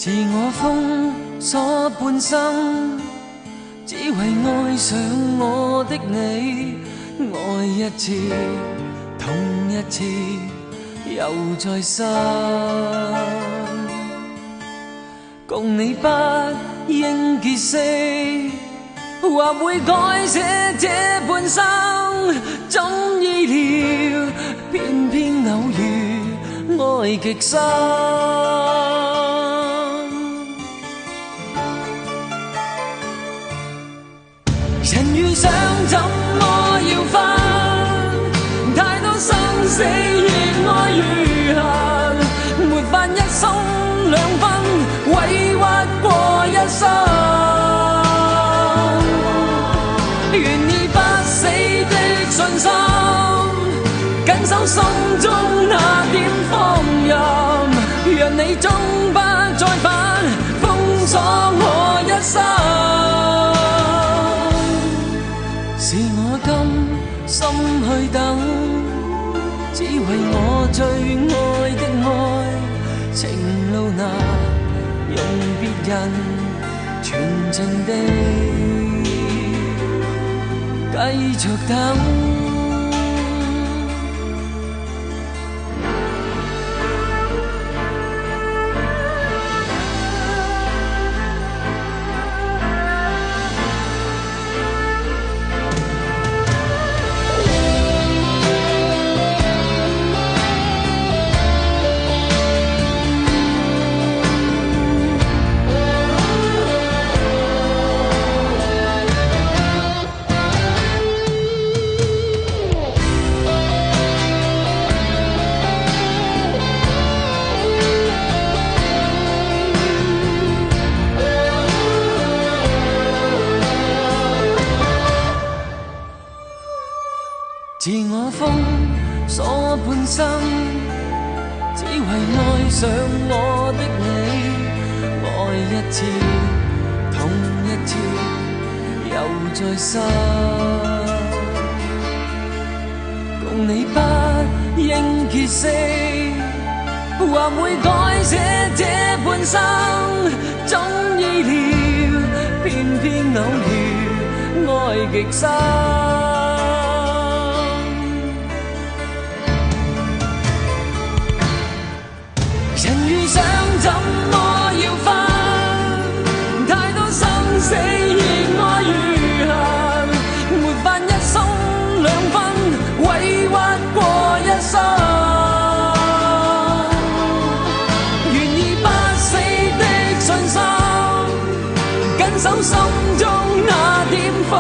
自我封鎖半生，只為愛上我的你，愛一次，痛一次，又再生。共你不應結識，或會改寫這半生，總意料偏偏偶遇愛極深。人遇上怎麼要分？太多生死亦愛如痕，沒法一鬆兩分，委屈過一生。願意不死的信心，緊守心中那點放任，讓你終不再返，封鎖我一生。是我甘心去等，只為我最愛的愛，情路難用別人全情地繼續等。自我封鎖半生，只為愛上我的你，愛一次，痛一次，又再生。共你不應結識，或會改寫這半生，總意料偏偏偶遇愛極深。人遇上怎麼要分？太多生死亦愛如痕，沒法一鬆兩分，委屈過一生。願意不死的信心，緊守心中那點放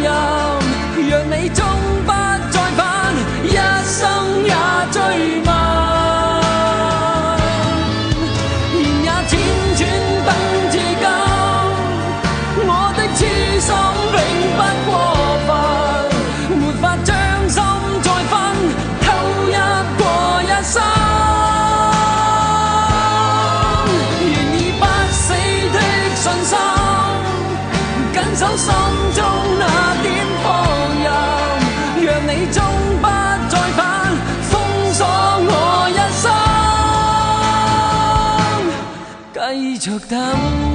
任，讓你終不再返，一生也追問。守心中那點放任，讓你終不再返，封鎖我一生，繼續等。